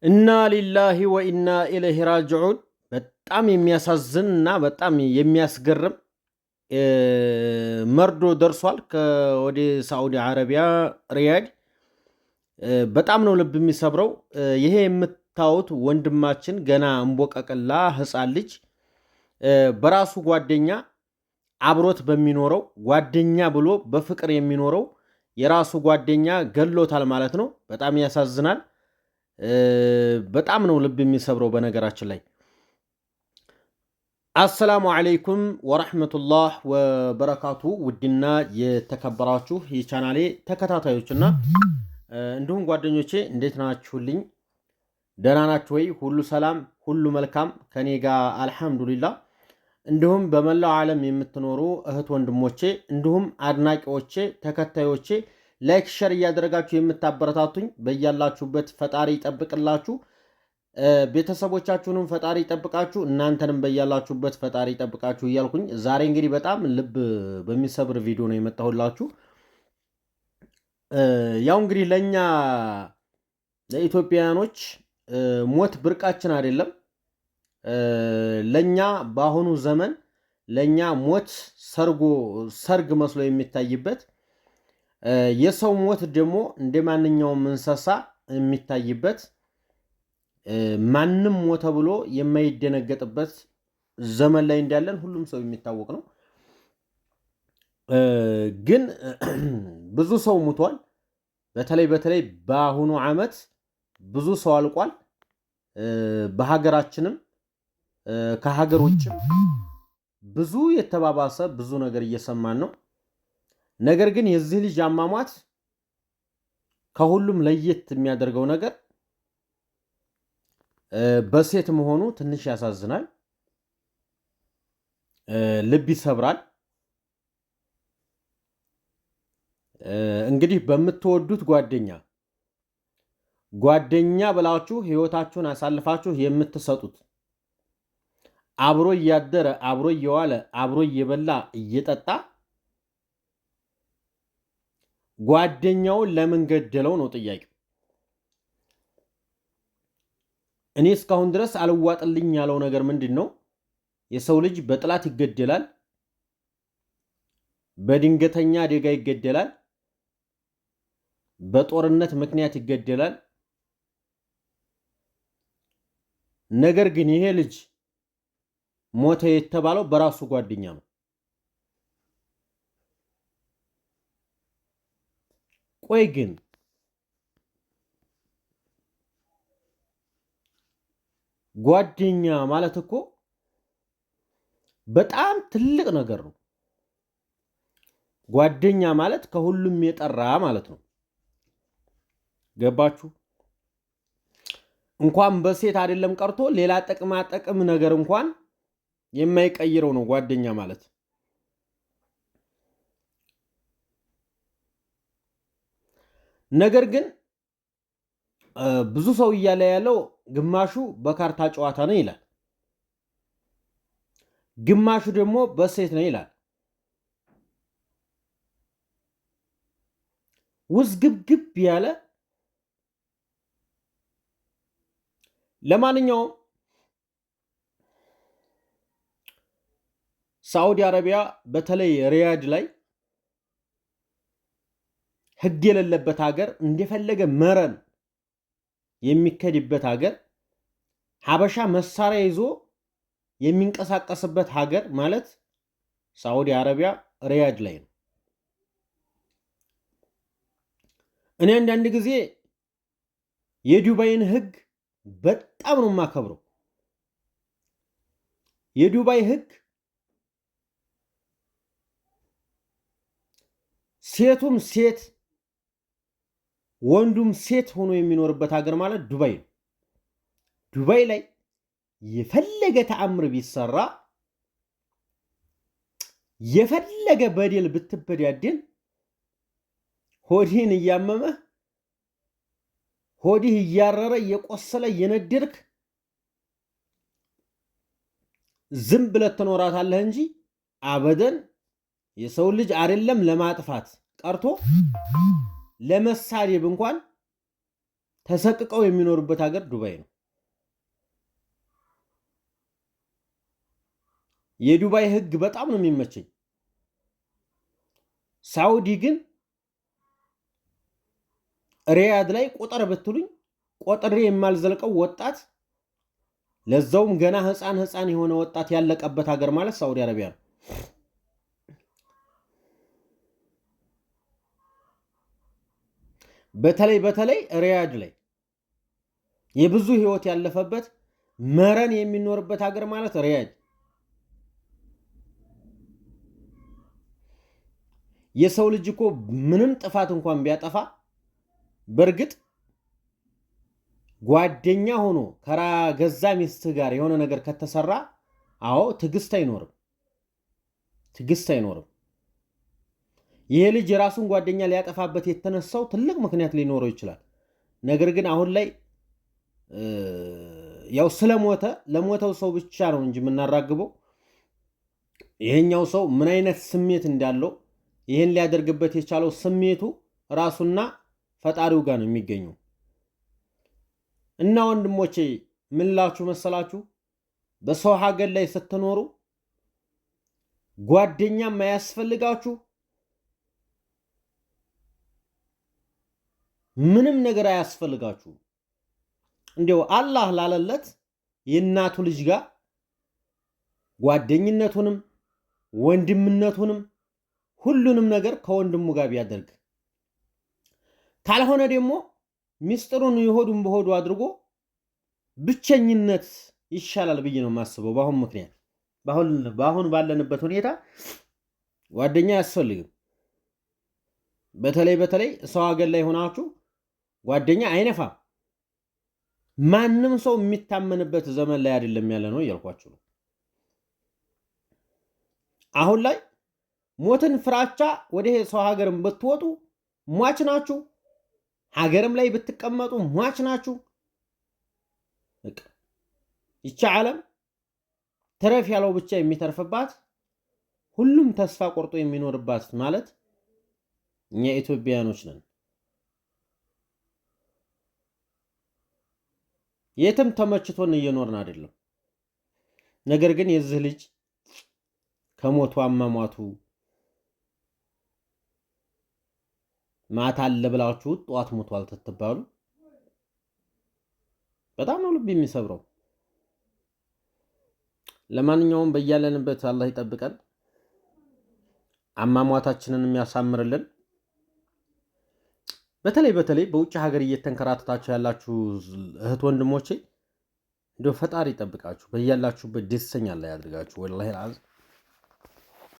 ኢና ሊላሂ ወኢና ኢለይሂ ራጅዑን። በጣም የሚያሳዝንና በጣም የሚያስገርም መርዶ ደርሷል ከወደ ሳዑዲ አረቢያ ሪያድ። በጣም ነው ልብ የሚሰብረው። ይሄ የምታዩት ወንድማችን ገና እንቦቀቅላ ህፃን ልጅ በራሱ ጓደኛ አብሮት በሚኖረው ጓደኛ ብሎ በፍቅር የሚኖረው የራሱ ጓደኛ ገሎታል ማለት ነው። በጣም ያሳዝናል። በጣም ነው ልብ የሚሰብረው። በነገራችን ላይ አሰላሙ አለይኩም ወራህመቱላህ ወበረካቱ። ውድና የተከበራችሁ የቻናሌ ተከታታዮችና እንዲሁም ጓደኞቼ እንዴት ናችሁልኝ? ደህና ናችሁ ወይ? ሁሉ ሰላም፣ ሁሉ መልካም ከኔ ጋር አልሐምዱሊላህ። እንዲሁም በመላው ዓለም የምትኖሩ እህት ወንድሞቼ እንዲሁም አድናቂዎቼ ተከታዮቼ ላይክ ሸር እያደረጋችሁ የምታበረታቱኝ በያላችሁበት ፈጣሪ ይጠብቅላችሁ። ቤተሰቦቻችሁንም ፈጣሪ ይጠብቃችሁ፣ እናንተንም በያላችሁበት ፈጣሪ ይጠብቃችሁ እያልኩኝ ዛሬ እንግዲህ በጣም ልብ በሚሰብር ቪዲዮ ነው የመጣሁላችሁ። ያው እንግዲህ ለኛ ለኢትዮጵያውያኖች ሞት ብርቃችን አይደለም። ለኛ በአሁኑ ዘመን ለኛ ሞት ሰርግ መስሎ የሚታይበት፣ የሰው ሞት ደግሞ እንደ ማንኛውም እንስሳ የሚታይበት፣ ማንም ሞተ ብሎ የማይደነገጥበት ዘመን ላይ እንዳለን ሁሉም ሰው የሚታወቅ ነው። ግን ብዙ ሰው ሙቷል። በተለይ በአሁኑ ዓመት ብዙ ሰው አልቋል። በሀገራችንም ከሀገር ውጭም ብዙ የተባባሰ ብዙ ነገር እየሰማን ነው። ነገር ግን የዚህ ልጅ አሟሟት ከሁሉም ለየት የሚያደርገው ነገር በሴት መሆኑ ትንሽ ያሳዝናል፣ ልብ ይሰብራል። እንግዲህ በምትወዱት ጓደኛ ብላችሁ ህይወታችሁን አሳልፋችሁ የምትሰጡት አብሮ እያደረ አብሮ እየዋለ አብሮ እየበላ እየጠጣ ጓደኛውን ለምን ገደለው ነው ጥያቄው። እኔ እስካሁን ድረስ አልዋጥልኝ ያለው ነገር ምንድን ነው? የሰው ልጅ በጥላት ይገደላል፣ በድንገተኛ አደጋ ይገደላል፣ በጦርነት ምክንያት ይገደላል። ነገር ግን ይሄ ልጅ ሞተ የተባለው በራሱ ጓደኛ ነው። ቆይ ግን ጓደኛ ማለት እኮ በጣም ትልቅ ነገር ነው። ጓደኛ ማለት ከሁሉም የጠራ ማለት ነው። ገባችሁ? እንኳን በሴት አይደለም ቀርቶ ሌላ ጥቅማ ጥቅም ነገር እንኳን የማይቀይረው ነው ጓደኛ ማለት። ነገር ግን ብዙ ሰው እያለ ያለው ግማሹ በካርታ ጨዋታ ነው ይላል፣ ግማሹ ደግሞ በሴት ነው ይላል። ውዝግብግብ ያለ። ለማንኛውም ሳዑዲ አረቢያ በተለይ ሪያድ ላይ ህግ የሌለበት ሀገር፣ እንደፈለገ መረን የሚከድበት ሀገር፣ ሀበሻ መሳሪያ ይዞ የሚንቀሳቀስበት ሀገር ማለት ሳዑዲ አረቢያ ሪያድ ላይ ነው። እኔ አንዳንድ ጊዜ የዱባይን ህግ በጣም ነው የማከብረው። የዱባይ ህግ ሴቱም ሴት ወንዱም ሴት ሆኖ የሚኖርበት ሀገር ማለት ዱባይ ነው። ዱባይ ላይ የፈለገ ተአምር ቢሰራ የፈለገ በደል ብትበዳደን ሆድህን እያመመህ ሆድህ እያረረ እየቆሰለ እየነደርክ ዝም ብለህ ትኖራታለህ እንጂ አበደን የሰው ልጅ አይደለም ለማጥፋት ቀርቶ ለመሳደብ እንኳን ተሰቅቀው የሚኖሩበት ሀገር ዱባይ ነው። የዱባይ ህግ በጣም ነው የሚመቸኝ። ሳውዲ ግን ሪያድ ላይ ቁጥር ብትሉኝ ቆጥሬ የማልዘልቀው ወጣት ለዛውም ገና ህፃን የሆነ ወጣት ያለቀበት ሀገር ማለት ሳውዲ አረቢያ ነው። በተለይ ሪያድ ላይ የብዙ ህይወት ያለፈበት መረን የሚኖርበት ሀገር ማለት ሪያድ። የሰው ልጅ እኮ ምንም ጥፋት እንኳን ቢያጠፋ በእርግጥ ጓደኛ ሆኖ ከገዛ ሚስትህ ጋር የሆነ ነገር ከተሰራ አዎ ትዕግስት አይኖርም። ይሄ ልጅ የራሱን ጓደኛ ሊያጠፋበት የተነሳው ትልቅ ምክንያት ሊኖረው ይችላል። ነገር ግን አሁን ላይ ያው ስለሞተ ለሞተው ሰው ብቻ ነው እንጂ የምናራግበው ይሄኛው ሰው ምን አይነት ስሜት እንዳለው ይሄን ሊያደርግበት የቻለው ስሜቱ ራሱና ፈጣሪው ጋር ነው የሚገኘው። እና ወንድሞቼ ምን ላችሁ መሰላችሁ፣ በሰው ሀገር ላይ ስትኖሩ ጓደኛ ማያስፈልጋችሁ ምንም ነገር አያስፈልጋችሁ። እንዲያው አላህ ላለለት የእናቱ ልጅ ጋር ጓደኝነቱንም ወንድምነቱንም ሁሉንም ነገር ከወንድሙ ጋር ቢያደርግ፣ ካልሆነ ደግሞ ሚስጥሩን የሆዱን በሆዱ አድርጎ ብቸኝነት ይሻላል ብዬ ነው የማስበው። በአሁን ባለንበት ሁኔታ ጓደኛ አያስፈልግም። በተለይ ሰው ሀገር ላይ ሆናችሁ ጓደኛ አይነፋም። ማንም ሰው የሚታመንበት ዘመን ላይ አይደለም ያለ ነው እያልኳችሁ ነው። አሁን ላይ ሞትን ፍራቻ ወደ ሰው ሀገርም ብትወጡ ሟች ናችሁ፣ ሀገርም ላይ ብትቀመጡ ሟች ናችሁ። ይቺ ዓለም ተረፍ ያለው ብቻ የሚተርፍባት ሁሉም ተስፋ ቆርጦ የሚኖርባት ማለት እኛ ኢትዮጵያኖች ነን። የትም ተመችቶን እየኖርን አይደለም። ነገር ግን የዚህ ልጅ ከሞቱ አሟሟቱ ማታ አለ ብላችሁ ጧት ሞቷል ትትባሉ በጣም ነው ልብ የሚሰብረው። ለማንኛውም በያለንበት አላህ ይጠብቀን፣ አሟሟታችንን የሚያሳምርልን። በተለይ በውጭ ሀገር እየተንከራተታችሁ ያላችሁ እህት ወንድሞቼ እንደው ፈጣሪ ይጠብቃችሁ፣ በያላችሁበት ደስተኛ ላይ ያድርጋችሁ። ወላሂ